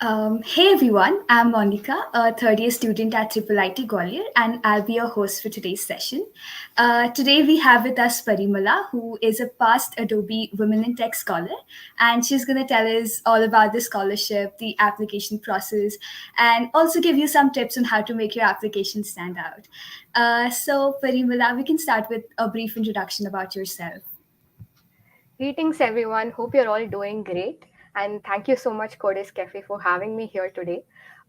Hey everyone, I'm Monica, a third year student at IIIT Gwalior, and I'll be your host for today's session. Today we have with us Parimala, who is a past Adobe Women in Tech scholar, and she's going to tell us all about the scholarship, the application process, and also give you some tips on how to make your application stand out. So, Parimala, we can start with a brief introduction about yourself. Greetings, everyone. Hope you're all doing great. And thank you so much, Codes Cafe, for having me here today.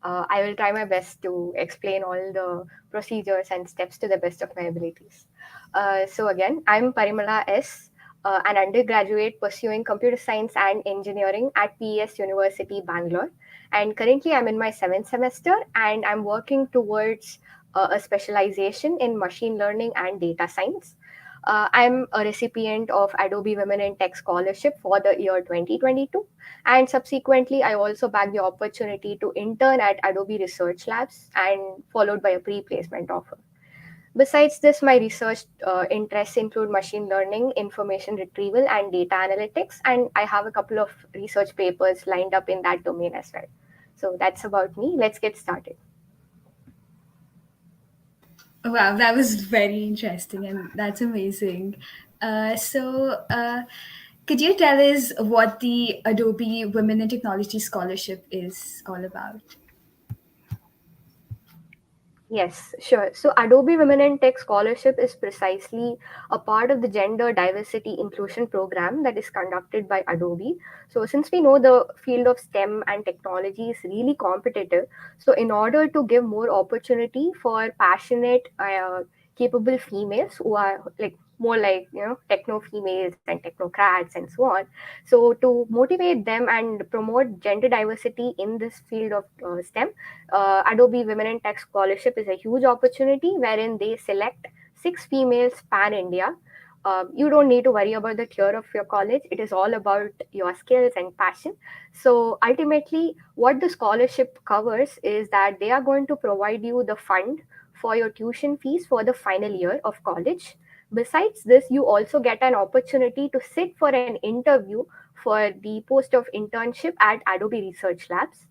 I will try my best to explain all the procedures and steps to the best of my abilities. Again, I'm Parimala S, an undergraduate pursuing computer science and engineering at PES University, Bangalore. And currently, I'm in my seventh semester and I'm working towards a specialization in machine learning and data science. I'm a recipient of Adobe Women in Tech Scholarship for the year 2022. And subsequently, I also bagged the opportunity to intern at Adobe Research Labs and followed by a pre placement offer. Besides this, my research interests include machine learning, information retrieval, and data analytics. And I have a couple of research papers lined up in that domain as well. So that's about me. Let's get started. Wow, that was very interesting and that's amazing. Could you tell us what the Adobe Women in Technology Scholarship is all about? Yes, sure. So Adobe Women in Tech Scholarship is precisely a part of the Gender Diversity Inclusion Program that is conducted by Adobe. So since we know the field of STEM and technology is really competitive, so in order to give more opportunity for passionate, capable females who are like more like techno females and technocrats and so on, so to motivate them and promote gender diversity in this field of STEM, Adobe Women in Tech Scholarship is a huge opportunity wherein they select six females pan India. You don't need to worry about the tier of your college. It is all about your skills and passion. So ultimately, what the scholarship covers is that they are going to provide you the fund for your tuition fees for the final year of college. Besides this, you also get an opportunity to sit for an interview for the post of internship at Adobe Research Labs.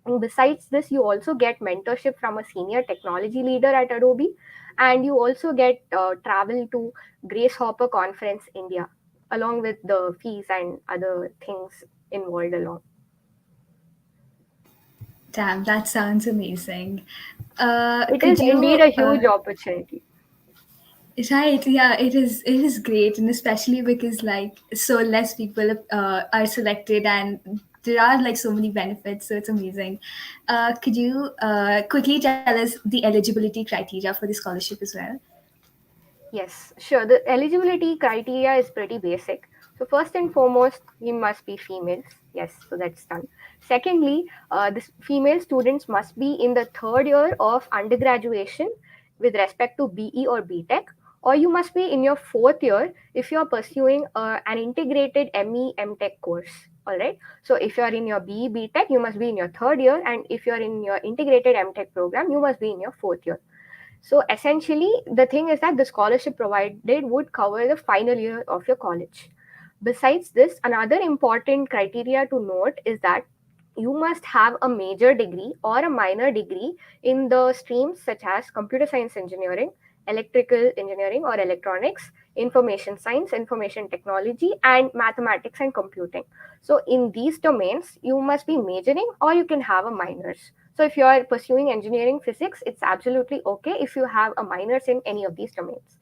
And besides this, you also get mentorship from a senior technology leader at Adobe, and you also get travel to Grace Hopper Conference India, along with the fees and other things involved along. Damn, that sounds amazing. It is Could indeed you, a huge opportunity. right, yeah, it is great, and especially because like so less people are selected and there are like so many benefits, so it's amazing. Could you quickly tell us the eligibility criteria for the scholarship as well? Yes, sure. The eligibility criteria is pretty basic. So first and foremost, we must be females. Yes, so that's done. Secondly, this female students must be in the third year of undergraduation with respect to BE or BTech, or you must be in your fourth year if you're pursuing an integrated ME MTech course. All right. So if you're in your BE BTech, you must be in your third year, and if you're in your integrated MTech program, you must be in your fourth year. So essentially, the thing is that the scholarship provided would cover the final year of your college. Besides this, another important criteria to note is that you must have a major degree or a minor degree in the streams such as computer science engineering, electrical engineering or electronics, information science, information technology, and mathematics and computing. So, in these domains, you must be majoring or you can have a minors. So, if you are pursuing engineering physics, it's absolutely okay if you have a minors in any of these domains.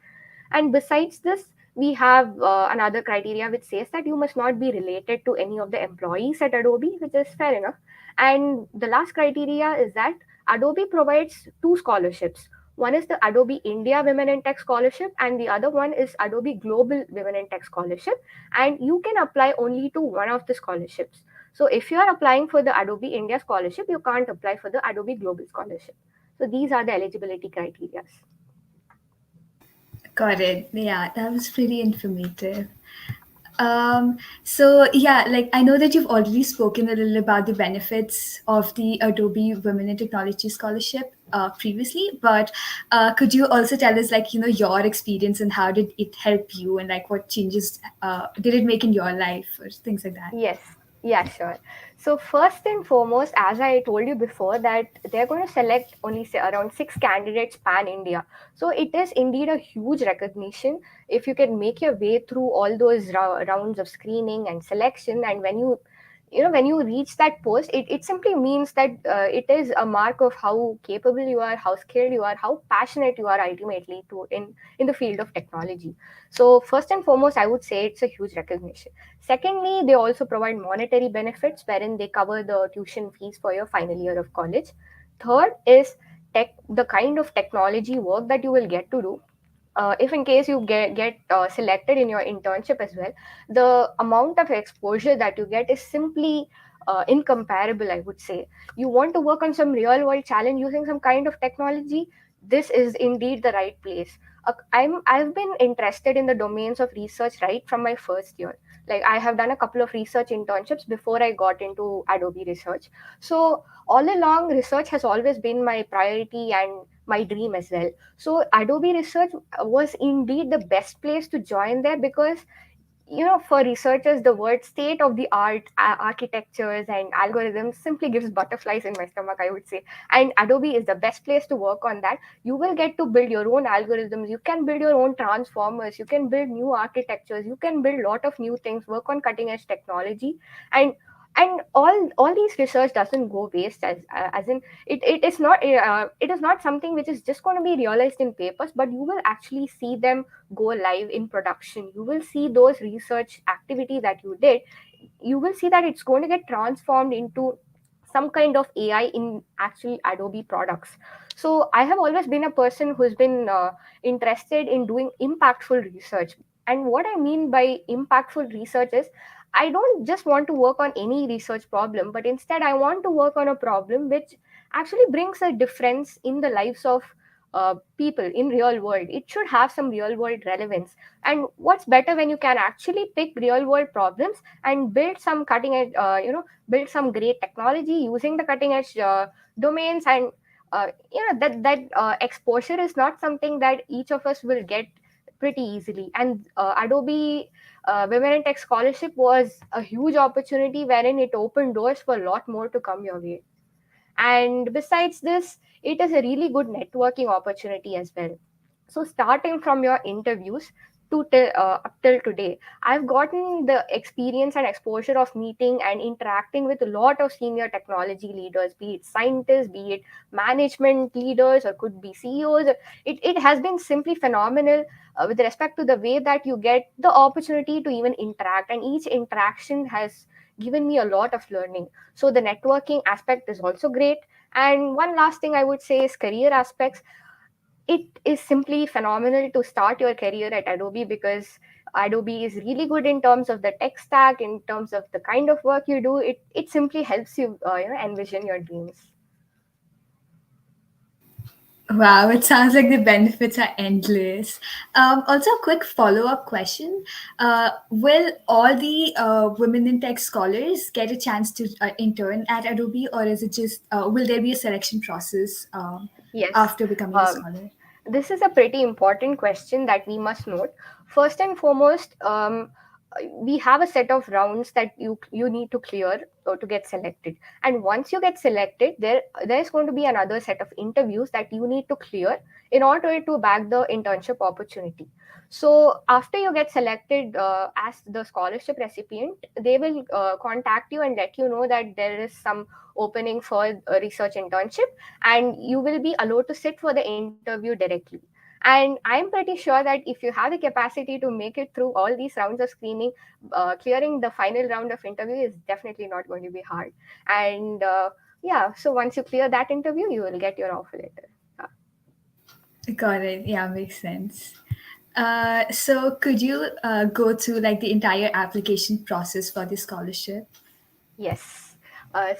And besides this, we have another criteria which says that you must not be related to any of the employees at Adobe, which is fair enough. And the last criteria is that Adobe provides two scholarships. One is the Adobe India Women in Tech Scholarship, and the other one is Adobe Global Women in Tech Scholarship. And you can apply only to one of the scholarships. So if you are applying for the Adobe India scholarship, you can't apply for the Adobe Global scholarship. So these are the eligibility criteria. Got it. Yeah, that was pretty informative. So yeah, like I know that you've already spoken a little about the benefits of the Adobe Women in Technology Scholarship previously, but could you also tell us like, you know, your experience and how did it help you and like what changes did it make in your life or things like that? Yes. Yeah, sure. So first and foremost, as I told you before, that they're going to select only say around 6 candidates pan India. So it is indeed a huge recognition if you can make your way through all those rounds of screening and selection, and when when you reach that post, it simply means that it is a mark of how capable you are, how skilled you are, how passionate you are ultimately to in the field of technology. So first and foremost, I would say it's a huge recognition. Secondly, they also provide monetary benefits wherein they cover the tuition fees for your final year of college. Third is the kind of technology work that you will get to do. If in case you get selected in your internship as well, the amount of exposure that you get is simply incomparable, I would say. You want to work on some real world challenge using some kind of technology, this is indeed the right place. I've been interested in the domains of research right from my first year. Like, I have done a couple of research internships before I got into Adobe research. So all along, research has always been my priority and my dream as well. So Adobe Research was indeed the best place to join there, because for researchers, the word state of the art architectures and algorithms simply gives butterflies in my stomach, I would say. And Adobe is the best place to work on that. You will get to build your own algorithms, you can build your own transformers, you can build new architectures, you can build a lot of new things, work on cutting edge technology. And all these research doesn't go waste, as in it is not something which is just going to be realized in papers, but you will actually see them go live in production. You will see those research activity that you did, you will see that it's going to get transformed into some kind of AI in actual Adobe products. So I have always been a person who's been interested in doing impactful research. And what I mean by impactful research is, I don't just want to work on any research problem, but instead I want to work on a problem which actually brings a difference in the lives of people in real world. It should have some real world relevance. And what's better when you can actually pick real world problems and build some cutting edge, build some great technology using the cutting edge domains. And that exposure is not something that each of us will get pretty easily. And Adobe Women in Tech Scholarship was a huge opportunity wherein it opened doors for a lot more to come your way. And besides this, it is a really good networking opportunity as well. So starting from your interviews up till today, I've gotten the experience and exposure of meeting and interacting with a lot of senior technology leaders, be it scientists, be it management leaders, or could be CEOs. It has been simply phenomenal with respect to the way that you get the opportunity to even interact, and each interaction has given me a lot of learning. So the networking aspect is also great. And one last thing I would say is career aspects. It is simply phenomenal to start your career at Adobe, because Adobe is really good in terms of the tech stack, in terms of the kind of work you do. It simply helps you, envision your dreams. Wow, it sounds like the benefits are endless. Also, a quick follow up question. Will all the women in tech scholars get a chance to intern at Adobe, or is it just, will there be a selection process Yes. after becoming a Um, scholar? this is a pretty important question that we must note. First and foremost, we have a set of rounds that you need to clear to get selected. And once you get selected, there's going to be another set of interviews that you need to clear in order to bag the internship opportunity. So after you get selected as the scholarship recipient, they will contact you and let you know that there is some opening for a research internship, and you will be allowed to sit for the interview directly. And I'm pretty sure that if you have the capacity to make it through all these rounds of screening, clearing the final round of interview is definitely not going to be hard. And yeah, so once you clear that interview, you will get your offer letter. Got it. Yeah, makes sense. So, could you go through like the entire application process for the scholarship? Yes.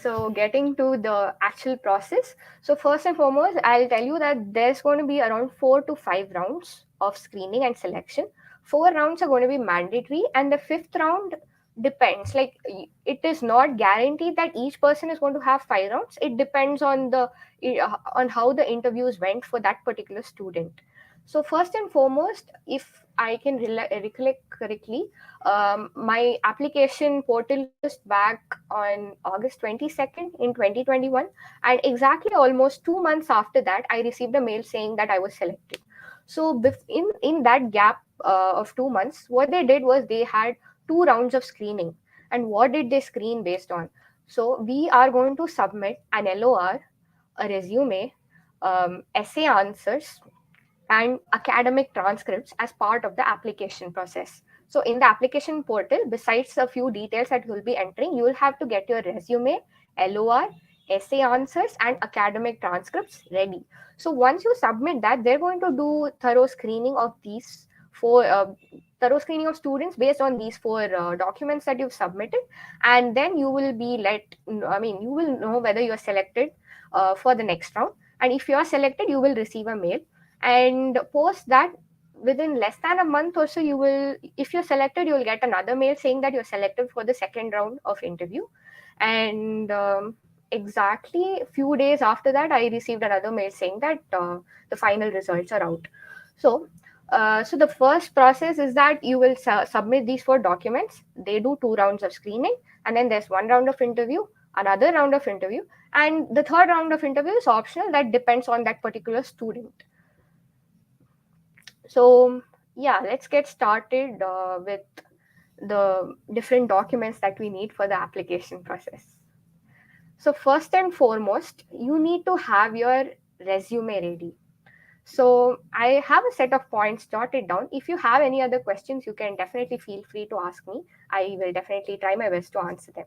So getting to the actual process. So first and foremost, I'll tell you that there's going to be around 4 to 5 rounds of screening and selection. 4 rounds are going to be mandatory, and the fifth round depends. Like, it is not guaranteed that each person is going to have 5 rounds. It depends on on how the interviews went for that particular student. So first and foremost, if I can recollect correctly, my application portal closed back on August 22nd in 2021, and exactly almost 2 months after that, I received a mail saying that I was selected. So in that gap of 2 months, what they did was they had 2 rounds of screening. And what did they screen based on? So we are going to submit an LOR, a resume, essay answers, and academic transcripts as part of the application process. So in the application portal, besides a few details that you'll be entering, you will have to get your resume, LOR, essay answers, and academic transcripts ready. So once you submit that, they're going to do thorough screening of students based on these four documents that you've submitted, and then you will be you will know whether you're selected for the next round. And if you're selected, you will receive a mail, and post that, within less than a month or so, you will, if you're selected, you will get another mail saying that you're selected for the second round of interview. And exactly a few days after that, I received another mail saying that the final results are out. So the first process is that you will submit these four documents. They do 2 rounds of screening, and then there's one round of interview, another round of interview, and the third round of interview is optional. That depends on that particular student. So, yeah, let's get started with the different documents that we need for the application process. So, first and foremost, you need to have your resume ready. So, I have a set of points jotted down. If you have any other questions, you can definitely feel free to ask me. I will definitely try my best to answer them.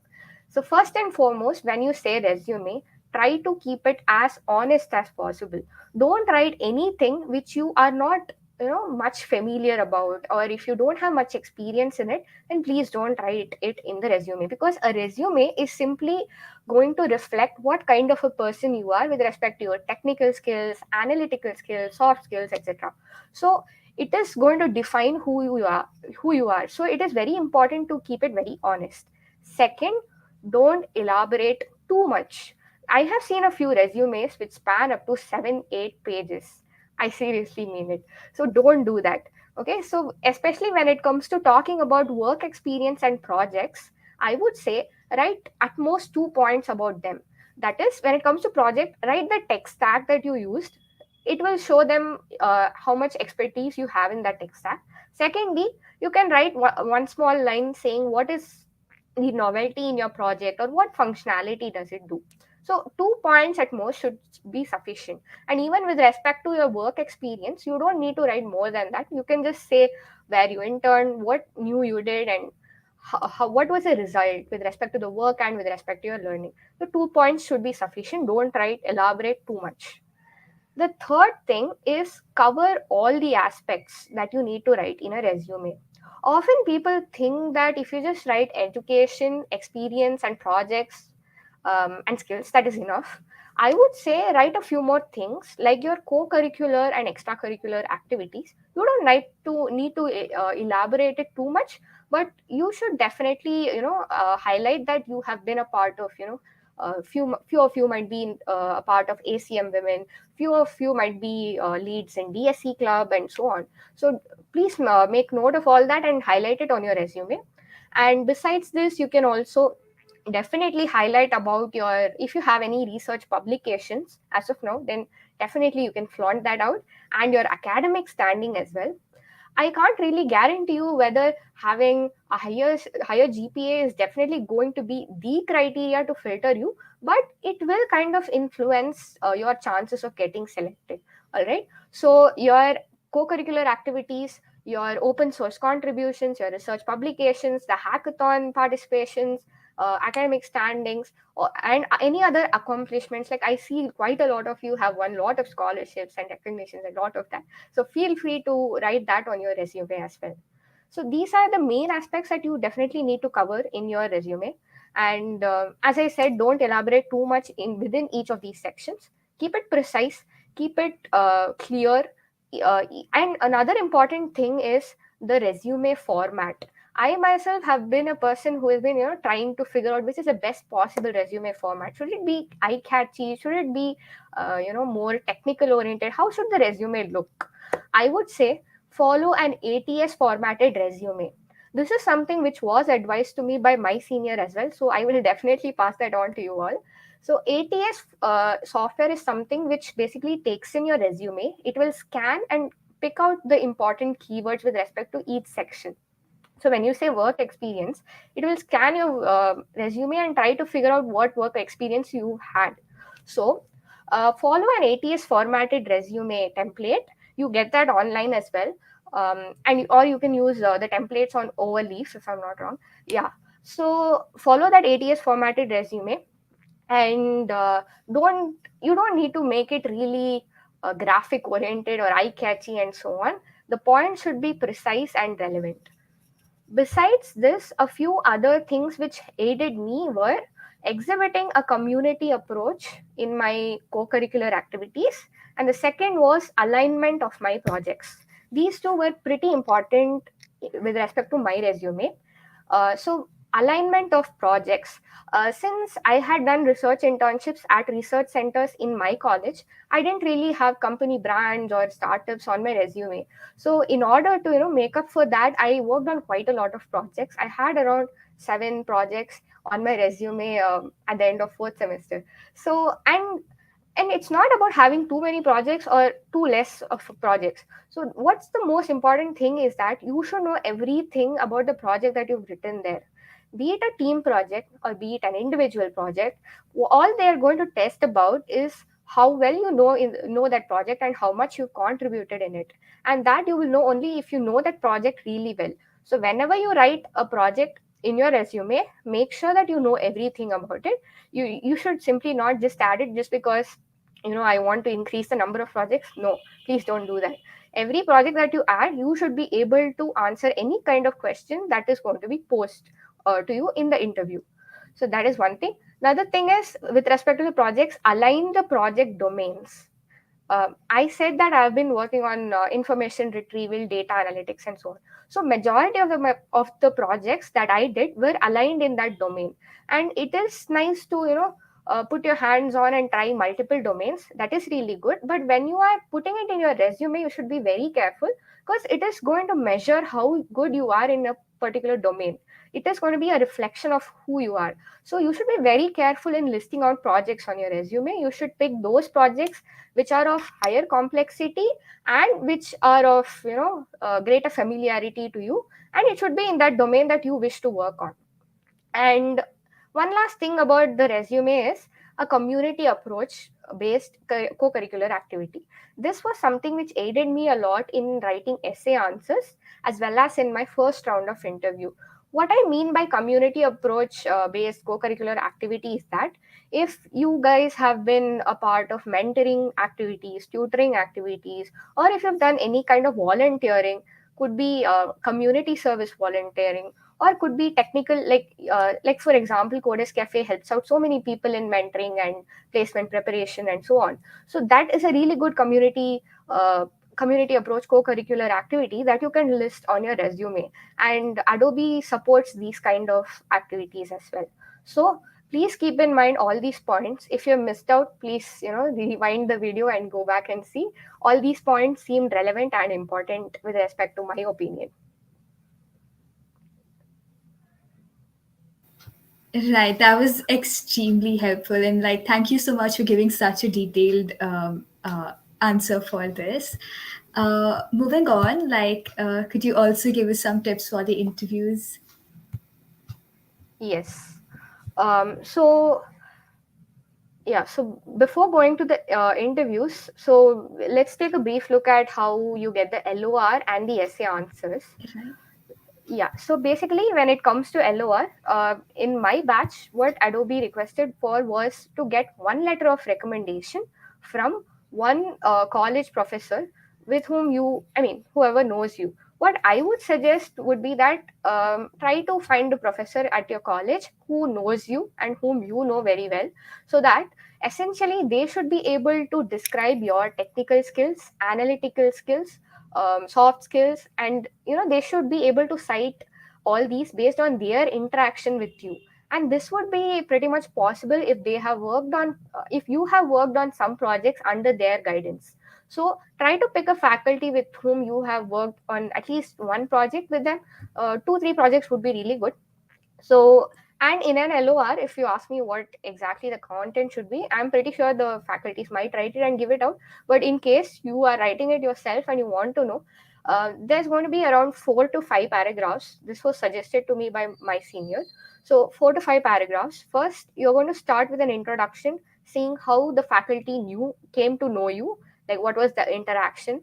So, first and foremost, when you say resume, try to keep it as honest as possible. Don't write anything which you are not much familiar about, or if you don't have much experience in it, then please don't write it in the resume, because a resume is simply going to reflect what kind of a person you are with respect to your technical skills, analytical skills, soft skills, etc. So it is going to define who you are. So it is very important to keep it very honest. Second, don't elaborate too much. I have seen a few resumes which span up to 7-8 pages. I seriously mean it. So don't do that. Okay, so especially when it comes to talking about work experience and projects, I would say write at most 2 points about them. That is, when it comes to project, write the tech stack that you used. It will show them how much expertise you have in that tech stack. Secondly, you can write one small line saying what is the novelty in your project, or what functionality does it do. So 2 points at most should be sufficient. And even with respect to your work experience, you don't need to write more than that. You can just say where you interned, what new you did, and what was the result with respect to the work and with respect to your learning. The 2 points should be sufficient. Don't write elaborate too much. The third thing is cover all the aspects that you need to write in a resume. Often people think that if you just write education, experience, and projects and skills, that is enough. I would say write a few more things like your co-curricular and extracurricular activities. You don't need to elaborate it too much, but you should definitely highlight that you have been a part of few of you might be a part of ACM Women, few of you might be leads in DSC Club, and so on. So please make note of all that and highlight it on your resume. And besides this, you can also definitely highlight about your, if you have any research publications as of now, then definitely you can flaunt that out, and your academic standing as well. I can't really guarantee you whether having a higher GPA is definitely going to be the criteria to filter you, but it will kind of influence your chances of getting selected. All right. So your co-curricular activities, your open source contributions, your research publications, the hackathon participations, academic standings, and any other accomplishments. Like I see quite a lot of you have won a lot of scholarships and recognitions, a lot of that. So feel free to write that on your resume as well. So these are the main aspects that you definitely need to cover in your resume. And as I said, don't elaborate too much in within each of these sections. Keep it precise, keep it clear. And another important thing is the resume format. I myself have been a person who has been, trying to figure out which is the best possible resume format. Should it be eye catchy? Should it be, more technical oriented? How should the resume look? I would say follow an ATS formatted resume. This is something which was advised to me by my senior as well, so I will definitely pass that on to you all. So ATS software is something which basically takes in your resume. It will scan and pick out the important keywords with respect to each section. So when you say work experience, it will scan your resume and try to figure out what work experience you had. So follow an ATS formatted resume template. You get that online as well. And or you can use the templates on Overleaf if I'm not wrong. Yeah. So follow that ATS formatted resume, and don't need to make it really graphic oriented or eye catchy and so on. The point should be precise and relevant. Besides this, a few other things which aided me were exhibiting a community approach in my co curricular activities, and the second was alignment of my projects. These two were pretty important with respect to my resume. So, alignment of projects. Since I had done research internships at research centers in my college, I didn't really have company brands or startups on my resume. So in order to make up for that, I worked on quite a lot of projects. I had around 7 projects on my resume at the end of fourth semester. So and it's not about having too many projects or too less of projects. So what's the most important thing is that you should know everything about the project that you've written there, be it a team project or be it an individual project. All they are going to test about is how well you know that project and how much you contributed in it, and that you will know only if you know that project really well. So whenever you write a project in your resume, make sure that you know everything about it. You should simply not just add it just because I want to increase the number of projects. No, please don't do that. Every project that you add, you should be able to answer any kind of question that is going to be posed to you in the interview. So that is one thing. Another thing is, with respect to the projects, align the project domains. I said that I've been working on information retrieval, data analytics, and so on. So majority of the projects that I did were aligned in that domain, and it is nice to put your hands on and try multiple domains. That is really good. But when you are putting it in your resume, you should be very careful because it is going to measure how good you are in a particular domain. It is going to be a reflection of who you are. So you should be very careful in listing out projects on your resume. You should pick those projects which are of higher complexity and which are of greater familiarity to you, and it should be in that domain that you wish to work on. And one last thing about the resume is a community approach based co-curricular activity. This was something which aided me a lot in writing essay answers as well as in my first round of interview. What I mean by community approach based co-curricular activity is that if you guys have been a part of mentoring activities, tutoring activities, or if you've done any kind of volunteering, could be community service volunteering, or could be technical, like for example, Codes Cafe helps out so many people in mentoring and placement preparation and so on. So that is a really good community approach co-curricular activity that you can list on your resume, and Adobe supports these kind of activities as well. So please keep in mind all these points. If you missed out, please rewind the video and go back and see. All these points seemed relevant and important with respect to my opinion. Right, that was extremely helpful, and like, thank you so much for giving such a detailed answer for this. Moving on, could you also give us some tips for the interviews? Yes. So yeah, so before going to the interviews, so let's take a brief look at how you get the LOR and the essay answers. Right. Yeah, so basically, when it comes to LOR, in my batch, what Adobe requested for was to get one letter of recommendation from one college professor with whom whoever knows you. What I would suggest would be that try to find a professor at your college who knows you and whom you know very well, so that essentially they should be able to describe your technical skills, analytical skills, soft skills, and they should be able to cite all these based on their interaction with you. And this would be pretty much possible if they have worked on if you have worked on some projects under their guidance. So try to pick a faculty with whom you have worked on at least one project with them. 2 3 projects would be really good. So, and in an LOR, if you ask me what exactly the content should be, I'm pretty sure the faculties might write it and give it out. But in case you are writing it yourself and you want to know, there's going to be around 4 to 5 paragraphs. This was suggested to me by my senior. So, 4 to 5 paragraphs. First, you're going to start with an introduction, seeing how the faculty came to know you, like what was the interaction,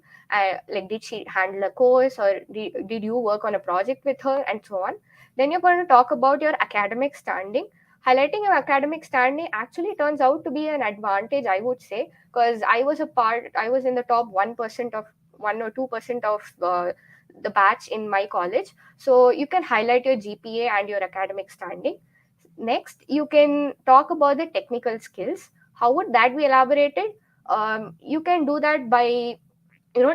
like did she handle a course, or did you work on a project with her, and so on. Then you're going to talk about your academic standing. Highlighting your academic standing actually turns out to be an advantage, I would say, because I was in the top 1% of 1 or 2% of the batch in my college. So you can highlight your GPA and your academic standing. Next, you can talk about the technical skills. How would that be elaborated? You can do that by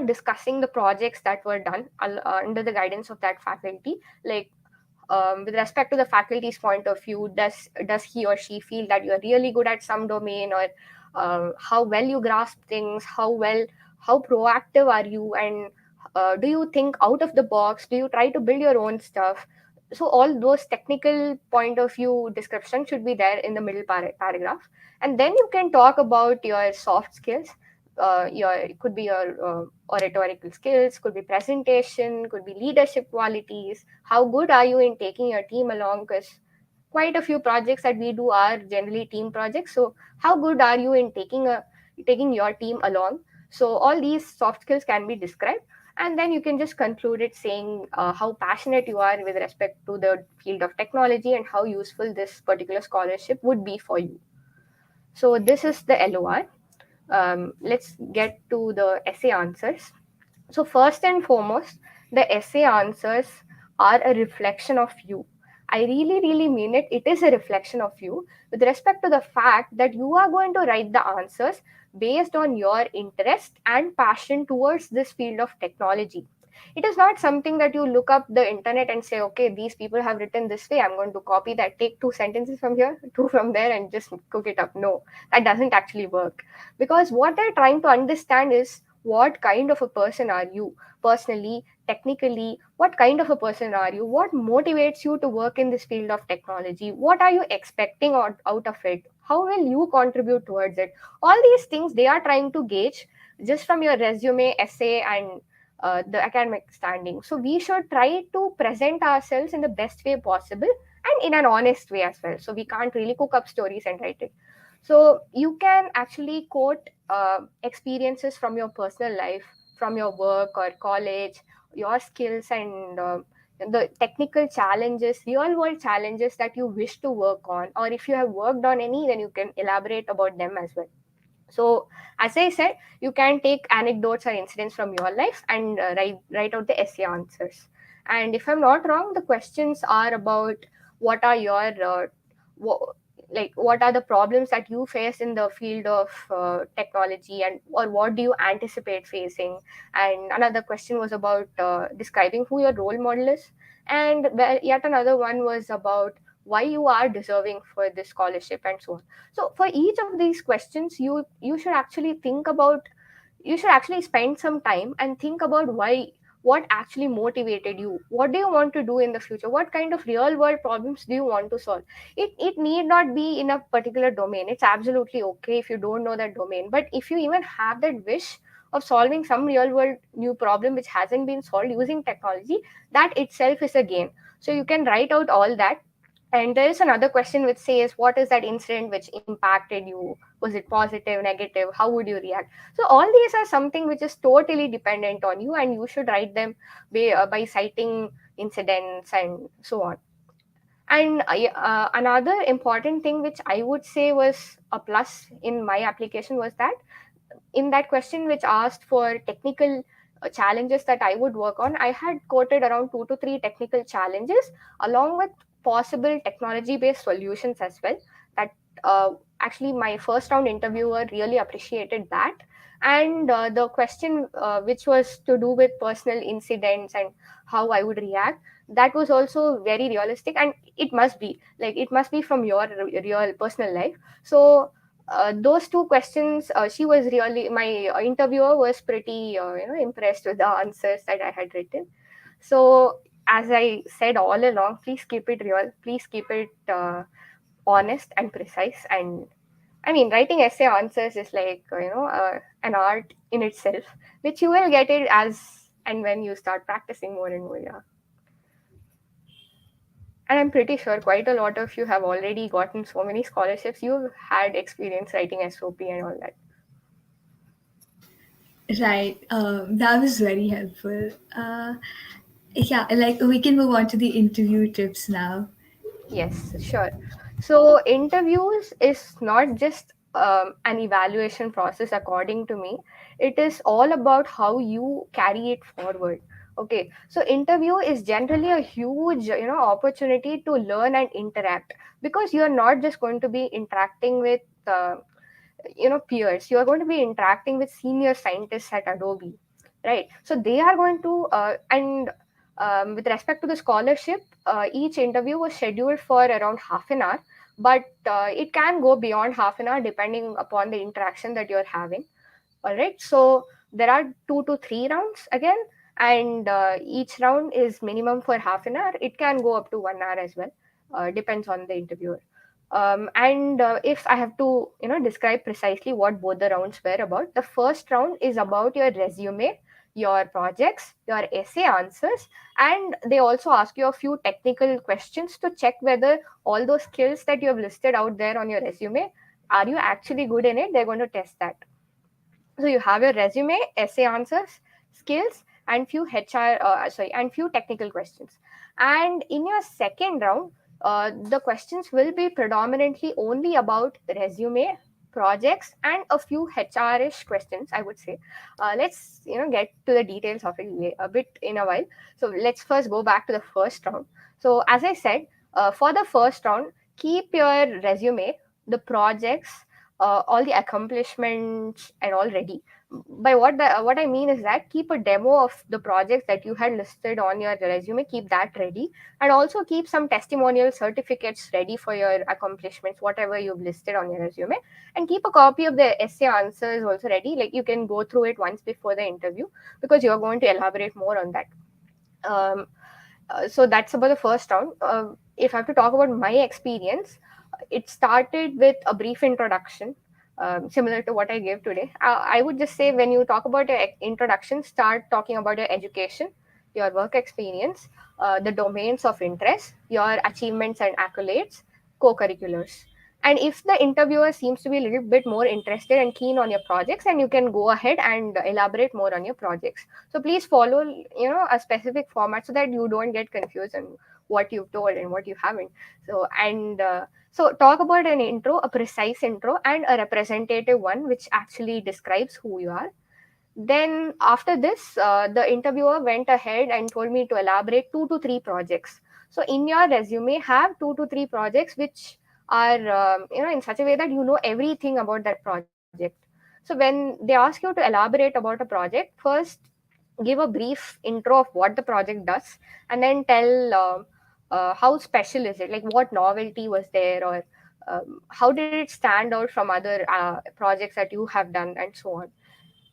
discussing the projects that were done under the guidance of that faculty, like with respect to the faculty's point of view, does he or she feel that you're really good at some domain, or how well you grasp things, how proactive are you, and do you think out of the box, do you try to build your own stuff. So all those technical point of view description should be there in the middle paragraph. And then you can talk about your soft skills. Your It could be your oratorical skills, could be presentation, could be leadership qualities. How good are you in taking your team along? Because quite a few projects that we do are generally team projects. So how good are you in taking your team along? So all these soft skills can be described, and then you can just conclude it saying how passionate you are with respect to the field of technology and how useful this particular scholarship would be for you. So this is the LOR. Let's get to the essay answers. So, first and foremost, the essay answers are a reflection of you. I really, really mean it. It is a reflection of you with respect to the fact that you are going to write the answers based on your interest and passion towards this field of technology. It is not something that you look up the internet and say, okay, these people have written this way. I'm going to copy that, take 2 sentences from here, two from there, and just cook it up. No, that doesn't actually work. Because what they're trying to understand is what kind of a person are you personally, technically, what kind of a person are you, what motivates you to work in this field of technology, what are you expecting out of it, how will you contribute towards it. All these things they are trying to gauge just from your resume, essay, and the academic standing. So we should try to present ourselves in the best way possible and in an honest way as well. So we can't really cook up stories and write it. So you can actually quote experiences from your personal life, from your work or college, your skills, and the technical challenges, real world challenges that you wish to work on, or if you have worked on any, then you can elaborate about them as well. So, as I said, you can take anecdotes or incidents from your life and write out the essay answers. And if I'm not wrong, the questions are about what are your wha- what are the problems that you face in the field of technology, and or what do you anticipate facing. And another question was about describing who your role model is, and yet another one was about why you are deserving for this scholarship, and so on. So for each of these questions, you should actually think about, you should actually spend some time and think about why, what actually motivated you, what do you want to do in the future, what kind of real world problems do you want to solve. It need not be in a particular domain. It's absolutely okay if you don't know that domain, but if you even have that wish of solving some real world new problem which hasn't been solved using technology, that itself is a gain. So you can write out all that. And there is another question which says, what is that incident which impacted you? Was it positive, negative? How would you react? So all these are something which is totally dependent on you, and you should write them by citing incidents and so on. And another important thing which I would say was a plus in my application was that in that question which asked for technical challenges that I would work on, I had quoted around 2 to 3 technical challenges along with possible technology based solutions as well. That actually my first round interviewer really appreciated that. And the question which was to do with personal incidents and how I would react, that was also very realistic, and it must be from your real personal life. So those two questions, she was really, my interviewer was pretty impressed with the answers that I had written. So as I said all along, please keep it real, please keep it honest and precise. And I mean, writing essay answers is like an art in itself, which you will get it as and when you start practicing more and more. Yeah. And I'm pretty sure quite a lot of you have already gotten so many scholarships. You've had experience writing SOP and all that. Right. That was very helpful. Yeah, like we can move on to the interview tips now. Yes, sure. So, interviews is not just an evaluation process, according to me. It is all about how you carry it forward. Okay, so interview is generally a huge, opportunity to learn and interact, because you are not just going to be interacting with peers. You are going to be interacting with senior scientists at Adobe, right? So they are going to and with respect to the scholarship, each interview was scheduled for around half an hour, but it can go beyond half an hour depending upon the interaction that you're having. All right, so there are 2 to 3 rounds again, and each round is minimum for half an hour. It can go up to 1 hour as well, depends on the interviewer. And if I have to, describe precisely what both the rounds were about, the first round is about your resume, your projects, your essay answers, and they also ask you a few technical questions to check whether all those skills that you have listed out there on your resume, are you actually good in it? They're going to test that. So you have your resume, essay answers, skills, and few technical questions. And in your second round, the questions will be predominantly only about resume, projects, and a few HR-ish questions, I would say. Let's get to the details of it a bit in a while. So let's first go back to the first round. So as I said, for the first round, keep your resume, the projects, all the accomplishments and all ready. By what I mean is that keep a demo of the projects that you had listed on your resume, keep that ready, and also keep some testimonial certificates ready for your accomplishments, whatever you've listed on your resume, and keep a copy of the essay answers also ready. Like you can go through it once before the interview, because you're going to elaborate more on that. um, so that's about the first round. If I have to talk about my experience, it started with a brief introduction, similar to what I gave today. I would just say, when you talk about your introduction, start talking about your education, your work experience, the domains of interest, your achievements and accolades, co-curriculars. And if the interviewer seems to be a little bit more interested and keen on your projects, then you can go ahead and elaborate more on your projects. So please follow, a specific format, so that you don't get confused on what you've told and what you haven't. So talk about an intro, a precise intro, and a representative one, which actually describes who you are. Then after this, the interviewer went ahead and told me to elaborate 2 to 3 projects. So in your resume, have 2 to 3 projects which are in such a way that you know everything about that project. So when they ask you to elaborate about a project, first give a brief intro of what the project does, and then tell how special is it, like what novelty was there, or how did it stand out from other projects that you have done, and so on.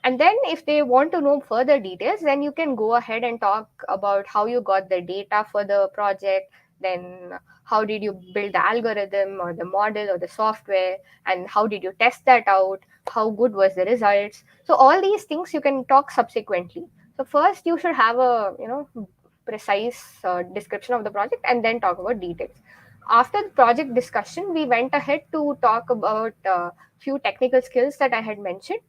And then if they want to know further details, then you can go ahead and talk about how you got the data for the project, then how did you build the algorithm or the model or the software, and how did you test that out, how good was the results. So all these things you can talk subsequently. So first you should have a precise description of the project, and then talk about details. After the project discussion, we went ahead to talk about few technical skills that I had mentioned.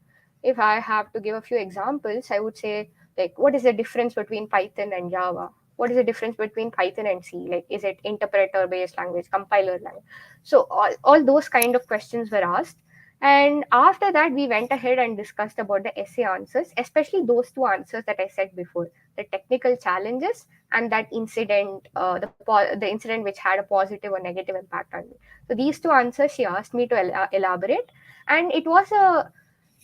If I have to give a few examples, I would say, like, what is the difference between Python and Java? What is the difference between Python and C? Like, is it interpreter based language, compiler language? So all those kind of questions were asked. And after that, we went ahead and discussed about the essay answers, especially those two answers that I said before, the technical challenges and that incident, the incident which had a positive or negative impact on me. So these two answers she asked me to elaborate, and it was a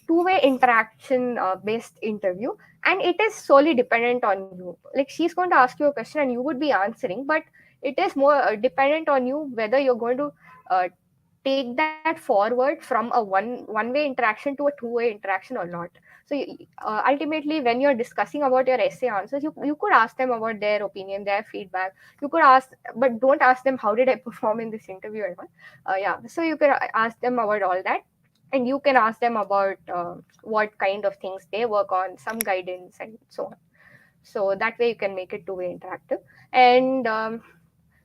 two-way interaction based interview, and it is solely dependent on you. Like, she's going to ask you a question and you would be answering, but it is more dependent on you whether you're going to uh, take that forward from a one way interaction to a two-way interaction or not. So ultimately, when you're discussing about your essay answers, you could ask them about their opinion, their feedback. You could ask, but don't ask them how did I perform in this interview and all. Yeah, so you can ask them about all that, and you can ask them about what kind of things they work on, some guidance, and so on. So that way you can make it two-way interactive. And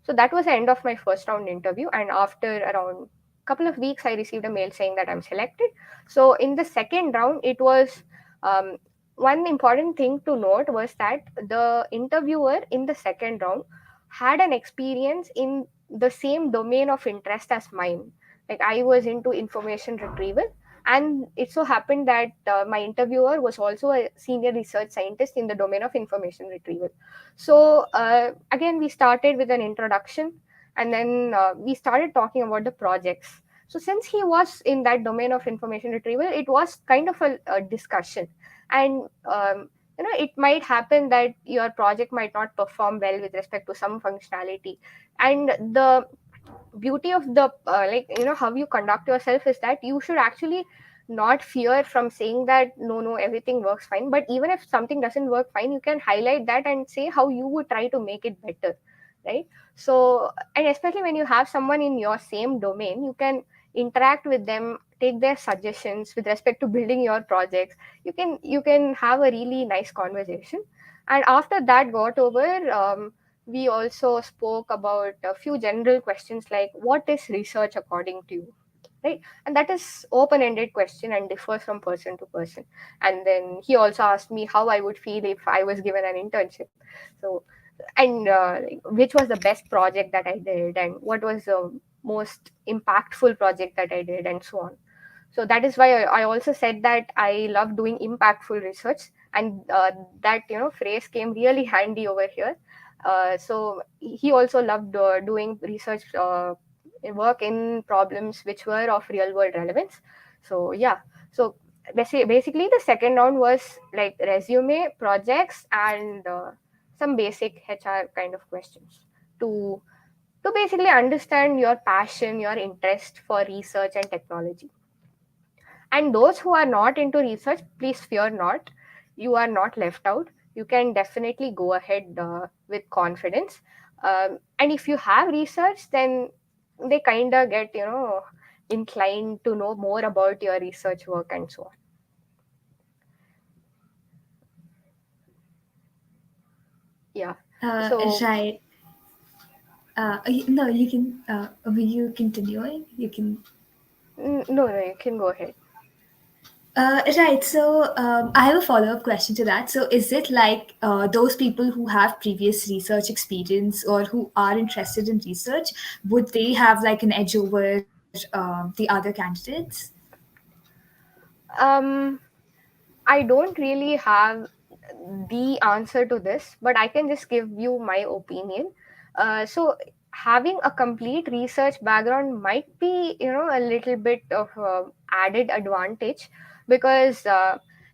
so that was the end of my first round interview. And after around couple of weeks, I received a mail saying that I'm selected. So in the second round, it was um, one important thing to note was that the interviewer in the second round had an experience in the same domain of interest as mine. Like I was into information retrieval, and it so happened that my interviewer was also a senior research scientist in the domain of information retrieval. So again, we started with an introduction, and then we started talking about the projects. So since he was in that domain of information retrieval, it was kind of a discussion, and it might happen that your project might not perform well with respect to some functionality, and the beauty of the how you conduct yourself is that you should actually not fear from saying that no, everything works fine. But even if something doesn't work fine, you can highlight that and say how you would try to make it better, right? So, and especially when you have someone in your same domain, you can interact with them, take their suggestions with respect to building your projects. You can have a really nice conversation. And after that got over, we also spoke about a few general questions like what is research according to you, right? And that is open ended question and differs from person to person. And then he also asked me how I would feel if I was given an internship. So, and like, which was the best project that I did, and what was the most impactful project that I did, and so on. So that is why I also said that I love doing impactful research, and that phrase came really handy over here. So he also loved doing research work in problems which were of real world relevance. So yeah, so basically the second round was like resume, projects, and some basic HR kind of questions to basically understand your passion, your interest for research and technology. And those who are not into research, please fear not. You are not left out. You can definitely go ahead with confidence. And if you have research, then they kind of get, inclined to know more about your research work and so on. Yeah. So, Right. No, you can. Were you continuing? You can. no, no, you can go ahead. Right. So I have a follow up question to that. So is it like those people who have previous research experience or who are interested in research, would they have like an edge over the other candidates? Um, I don't really have the answer to this, but I can just give you my opinion. So, having a complete research background might be, a little bit of added advantage because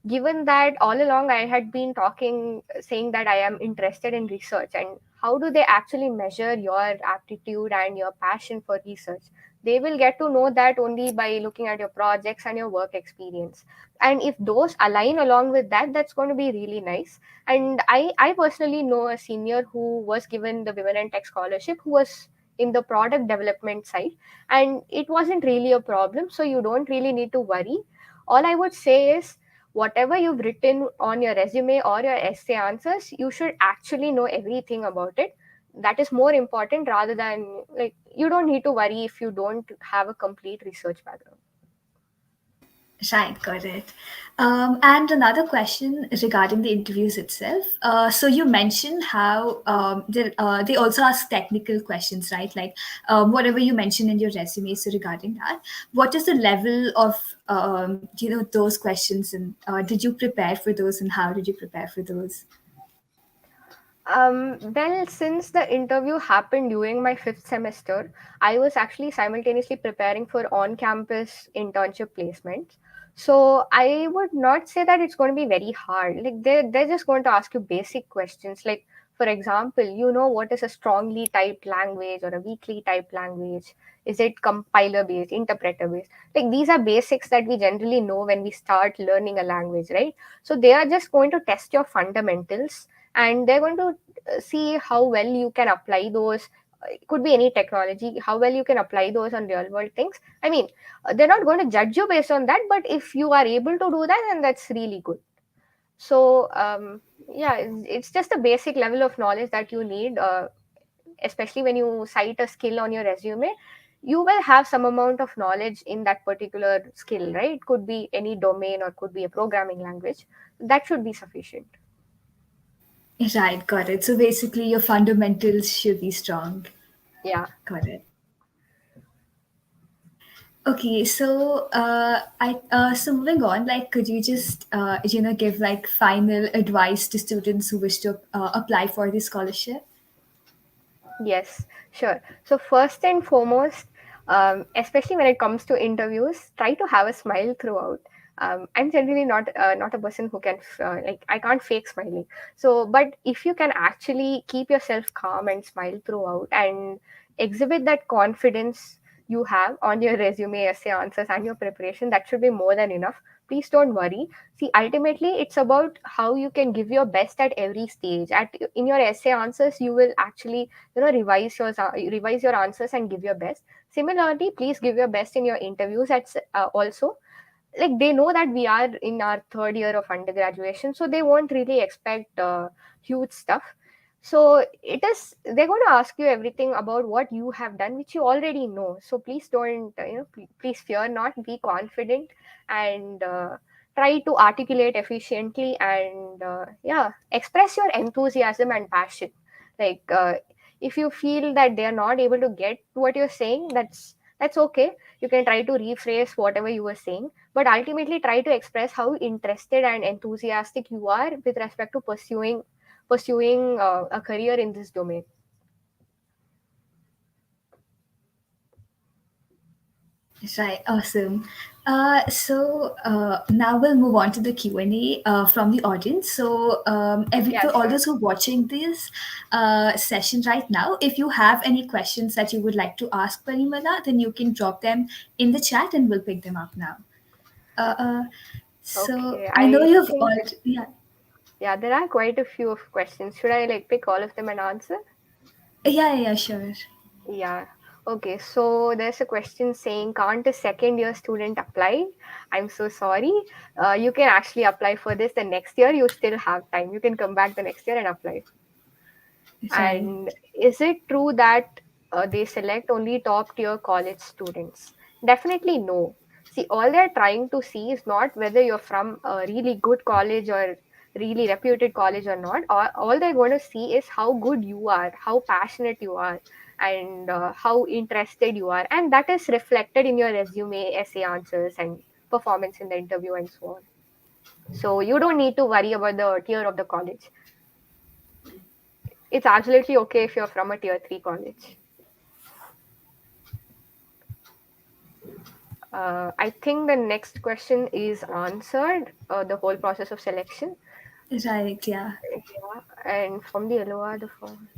given that all along I had been talking, saying that I am interested in research, and how do they actually measure your aptitude and your passion for research? They will get to know that only by looking at your projects and your work experience. And if those align along with that, that's going to be really nice. And I personally know a senior who was given the Women in Tech Scholarship, who was in the product development side, and it wasn't really a problem, so you don't really need to worry. All I would say is whatever you've written on your resume or your essay answers, you should actually know everything about it. That is more important rather than, like, you don't need to worry if you don't have a complete research background. Right, got it. And another question regarding the interviews itself. So you mentioned how they also ask technical questions, right? Like whatever you mentioned in your resume. So regarding that, what is the level of those questions, and did you prepare for those, and how did you prepare for those? Well, since the interview happened during my fifth semester, I was actually simultaneously preparing for on campus internship placements. So I would not say that it's going to be very hard. Like they're just going to ask you basic questions like For example, you know what is a strongly typed language or a weakly typed language. Is it compiler based, interpreter based? Like these are basics that we generally know when we start learning a language, right? So they are just going to test your fundamentals, and they're going to see how well you can apply those. It could be any technology, how well you can apply those on real world things. I mean, they're not going to judge you based on that, but if you are able to do that, then that's really good. So yeah, it's just a basic level of knowledge that you need, especially when you cite a skill on your resume. You will have some amount of knowledge in that particular skill, right? It could be any domain or could be a programming language. That should be sufficient. Right, got it. So basically, your fundamentals should be strong. Yeah. Got it. Okay, so so moving on, like, could you just give like final advice to students who wish to apply for the scholarship? Yes, sure. So first and foremost, especially when it comes to interviews, try to have a smile throughout. I'm generally not a person who can like I can't fake smiling. So, but if you can actually keep yourself calm and smile throughout and exhibit that confidence you have on your resume, essay answers, and your preparation, that should be more than enough. Please don't worry. See, ultimately, it's about how you can give your best at every stage. At in your essay answers, you will actually revise your answers and give your best. Similarly, please give your best in your interviews at also. Like they know that we are in our third year of undergraduation, so they won't really expect huge stuff. So it is they're going to ask you everything about what you have done, which you already know. So please don't please fear not, be confident, and try to articulate efficiently, and yeah, express your enthusiasm and passion. Like if you feel that they are not able to get what you're saying, that's okay. You can try to rephrase whatever you were saying, but ultimately try to express how interested and enthusiastic you are with respect to pursuing a career in this domain. Right, awesome. Now we'll move on to the Q&A from the audience. So Yeah, for all sure. those who are watching this session right now, if you have any questions that you would like to ask Parimala, then you can drop them in the chat and we'll pick them up now. Uh, uh, so Okay, I know I you've think, already, yeah, yeah, there are quite a few of questions. Should I like pick all of them and answer? yeah, sure. Yeah. Okay, so there's a question saying, can't a second year student apply? I'm so sorry. You can actually apply for this the next year. You still have time. You can come back the next year and apply. Right. And is it true that they select only top tier college students? Definitely no. See, all they're trying to see is not whether you're from a really good college or really reputed college or not. All they're going to see is how good you are, how passionate you are, and how interested you are. And that is reflected in your resume, essay answers, and performance in the interview, and so on. So you don't need to worry about the tier of the college. It's absolutely okay if you're from a tier 3 college. I think the next question is answered, the whole process of selection. Right, yeah. Yeah, and from the LOR, the form.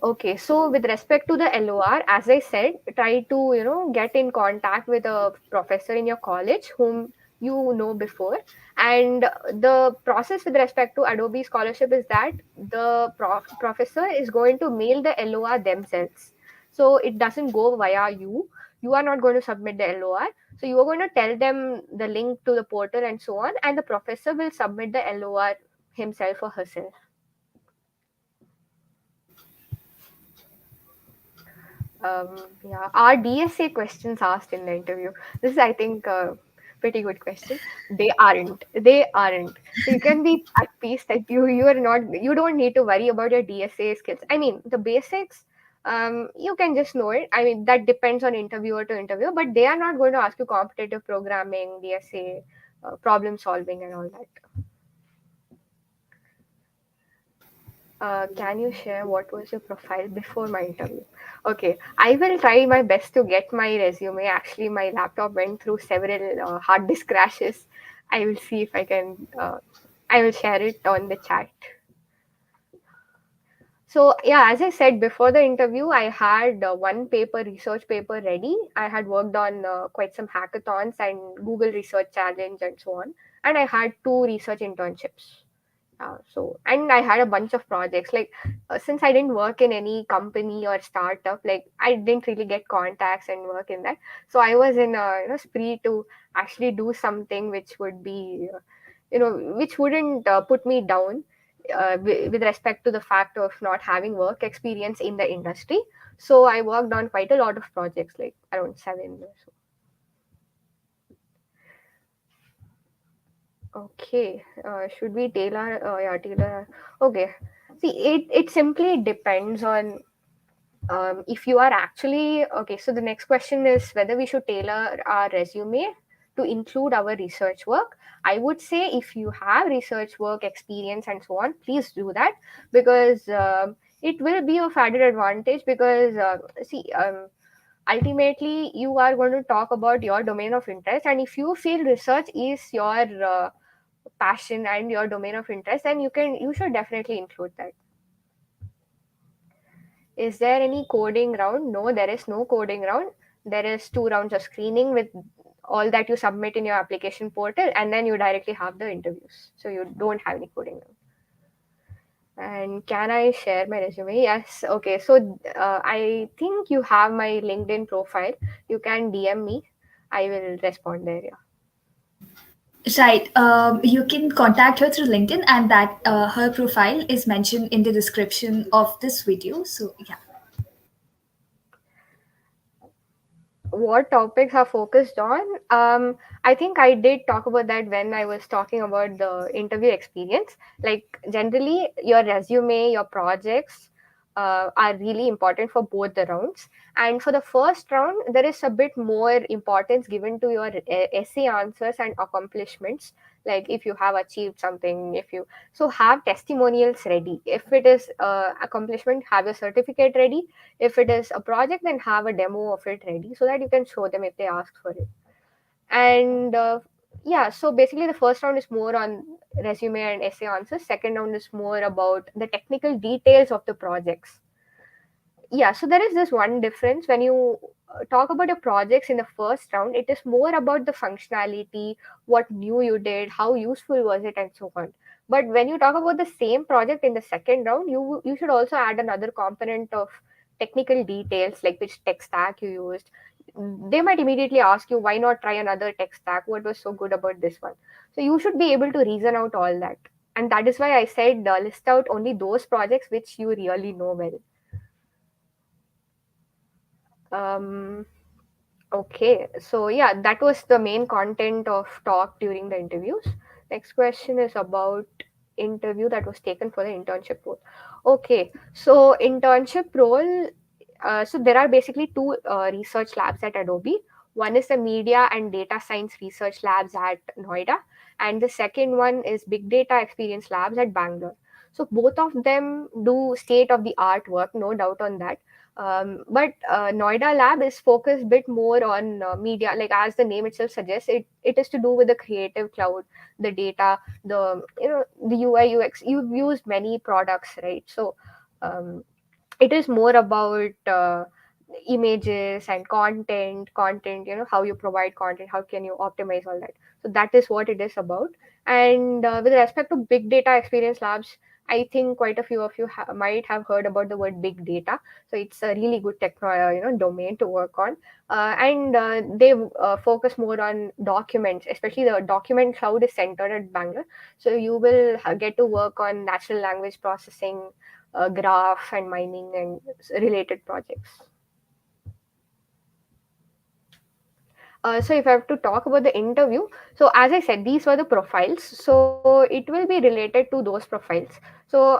Okay, so with respect to the LOR, as I said, try to get in contact with a professor in your college whom you know before. And the process with respect to Adobe Scholarship is that the professor is going to mail the LOR themselves. So it doesn't go via you. You are not going to submit the LOR. So you are going to tell them the link to the portal and so on, and the professor will submit the LOR himself or herself. Yeah, are DSA questions asked in the interview? This is, I think, a pretty good question. They aren't. They aren't. So you can be at peace that you are not. You don't need to worry about your DSA skills. I mean, the basics. You can just know it. I mean, that depends on interviewer to interviewer, but they are not going to ask you competitive programming, DSA, problem solving, and all that. Can you share what was your profile before my interview? Okay, I will try my best to get my resume. Actually, my laptop went through several hard disk crashes. I will see if I can. I will share it on the chat. So yeah, as I said before the interview, I had one paper, research paper ready. I had worked on quite some hackathons and Google Research Challenge and so on. And I had two research internships. And I had a bunch of projects. Like since I didn't work in any company or startup, like I didn't really get contacts and work in that. So I was in a spree to actually do something which would be which wouldn't put me down with respect to the fact of not having work experience in the industry. So I worked on quite a lot of projects, like around seven or so. Okay, should we tailor? Yeah, tailor. Okay. See, it simply depends on if you are actually okay. So the next question is whether we should tailor our resume to include our research work. I would say if you have research work experience and so on, please do that, because it will be of added advantage. Because ultimately you are going to talk about your domain of interest, and if you feel research is your passion and your domain of interest, then you should definitely include that. Is there any coding round? No, there is no coding round. There is two rounds of screening with all that you submit in your application portal, and then you directly have the interviews. So you don't have any coding round. And can I share my resume? Yes. Okay. So I think you have my LinkedIn profile. You can DM me. I will respond there. Yeah. Right. You can contact her through LinkedIn, and that her profile is mentioned in the description of this video. So yeah. What topics are focused on? I think I did talk about that when I was talking about the interview experience. Like generally, your resume, your projects are really important for both the rounds. And for the first round, there is a bit more importance given to your essay answers and accomplishments. Like if you have achieved something, if you so have testimonials ready. If it is accomplishment, have your certificate ready. If it is a project, then have a demo of it ready so that you can show them if they ask for it. And yeah, so basically the first round is more on resume and essay answers. Second round is more about the technical details of the projects. Yeah, so there is this one difference when you talk about your projects in the first round. It is more about the functionality, what new you did, how useful was it, and so on. But when you talk about the same project in the second round, you should also add another component of technical details, like which tech stack you used. They might immediately ask you, why not try another tech stack, what was so good about this one? So you should be able to reason out all that. And that is why I said list out only those projects which you really know well. um Okay, so yeah, that was the main content of talk during the interviews. Next question is about interview that was taken for the internship role. Okay, so internship role, so there are basically two research labs at Adobe. One is the media and data science research labs at Noida, and the second one is big data experience labs at Bangalore. So both of them do state of the art work, no doubt on that. But Noida lab is focused a bit more on media, like as the name itself suggests, it is to do with the creative cloud, the data, the UI UX. You've used many products, right? So um, it is more about images and content, how you provide content, how can you optimize all that. So that is what it is about. And with respect to big data experience labs, I think quite a few of you might have heard about the word big data. So it's a really good domain to work on. And they focus more on documents, especially the document cloud is centered at Bangalore. So you will get to work on natural language processing, graph and mining and related projects. So if I have to talk about the interview, so as I said, these were the profiles. So it will be related to those profiles. So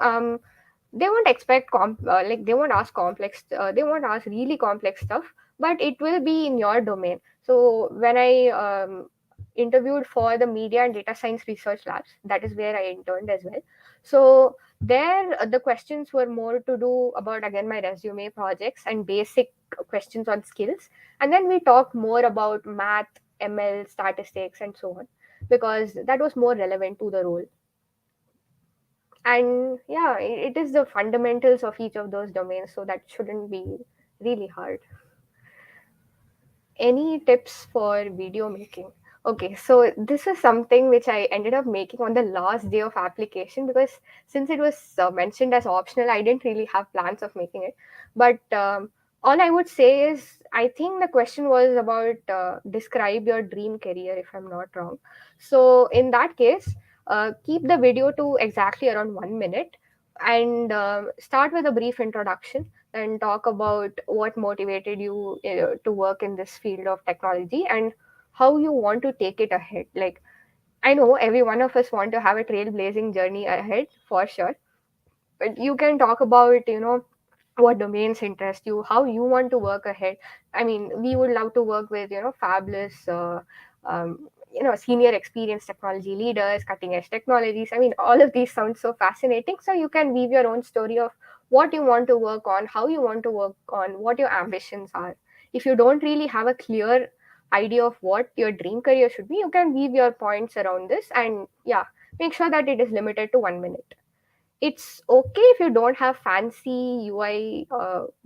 they won't expect like they won't ask complex, they won't ask really complex stuff, but it will be in your domain. So when I interviewed for the media and data science research labs, that is where I interned as well. So there the questions were more to do about, again, my resume, projects and basic questions on skills. And then we talked more about math, ML, statistics and so on, because that was more relevant to the role. And yeah, it is the fundamentals of each of those domains, so that shouldn't be really hard. Any tips for video making? Okay, so this is something which I ended up making on the last day of application, because since it was mentioned as optional, I didn't really have plans of making it. But all I would say is, I think the question was about describe your dream career, if I'm not wrong. So in that case, keep the video to exactly around 1 minute, and start with a brief introduction and talk about what motivated you to work in this field of technology, and how you want to take it ahead. Like, I know every one of us want to have a trailblazing journey ahead for sure, but you can talk about, what domains interest you, how you want to work ahead. I mean, we would love to work with, fabulous senior experienced technology leaders, cutting edge technologies. I mean, all of these sound so fascinating, so you can weave your own story of what you want to work on, how you want to work on, what your ambitions are. If you don't really have a clear idea of what your dream career should be, you can weave your points around this, and yeah, make sure that it is limited to 1 minute. It's okay if you don't have fancy UI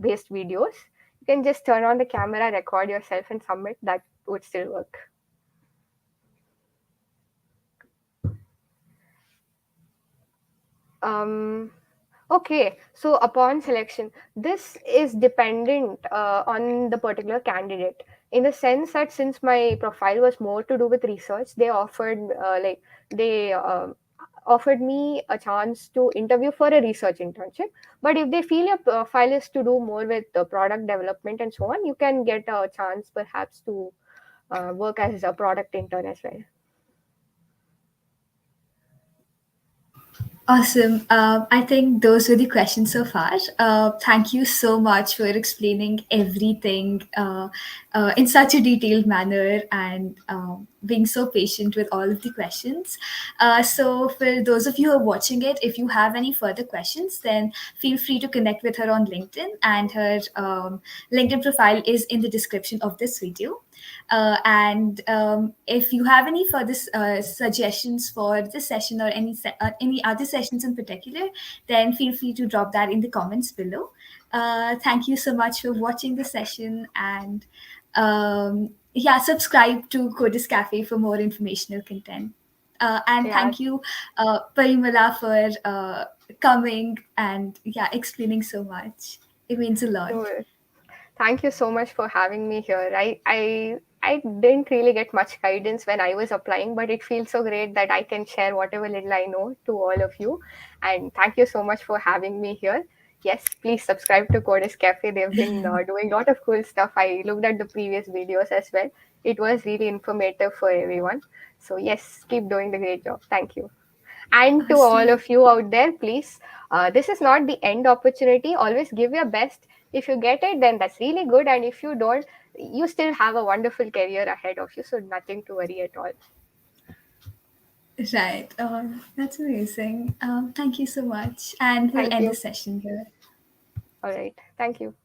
based videos. You can just turn on the camera, record yourself, and submit. That would still work. Um, okay, so upon selection, this is dependent on the particular candidate, in the sense that since my profile was more to do with research, they offered they offered me a chance to interview for a research internship. But if they feel your profile is to do more with product development and so on, you can get a chance perhaps to work as a product intern as well. Awesome. I think those were the questions so far. Thank you so much for explaining everything in such a detailed manner and being so patient with all of the questions. So, for those of you who are watching it, if you have any further questions, then feel free to connect with her on LinkedIn, and her LinkedIn profile is in the description of this video. And if you have any further suggestions for this session, or any other sessions in particular, then feel free to drop that in the comments below. Thank you so much for watching the session, and yeah, subscribe to Codis Cafe for more informational content. And Yeah, thank you, Parimala, for coming and yeah, explaining so much. It means a lot. no, thank you so much for having me here. I didn't really get much guidance when I was applying, but it feels so great that I can share whatever little I know to all of you. And thank you so much for having me here. Yes, please subscribe to Codis Cafe. They've been doing a lot of cool stuff. I looked at the previous videos as well. It was really informative for everyone. So yes, keep doing the great job. Thank you. And to all Awesome. of you out there, please, this is not the end opportunity. Always give your best. If you get it, then that's really good. And if you don't, you still have a wonderful career ahead of you. So nothing to worry at all. Right. That's amazing. Thank you so much. And we'll Thank end the you. session here. All right. Thank you.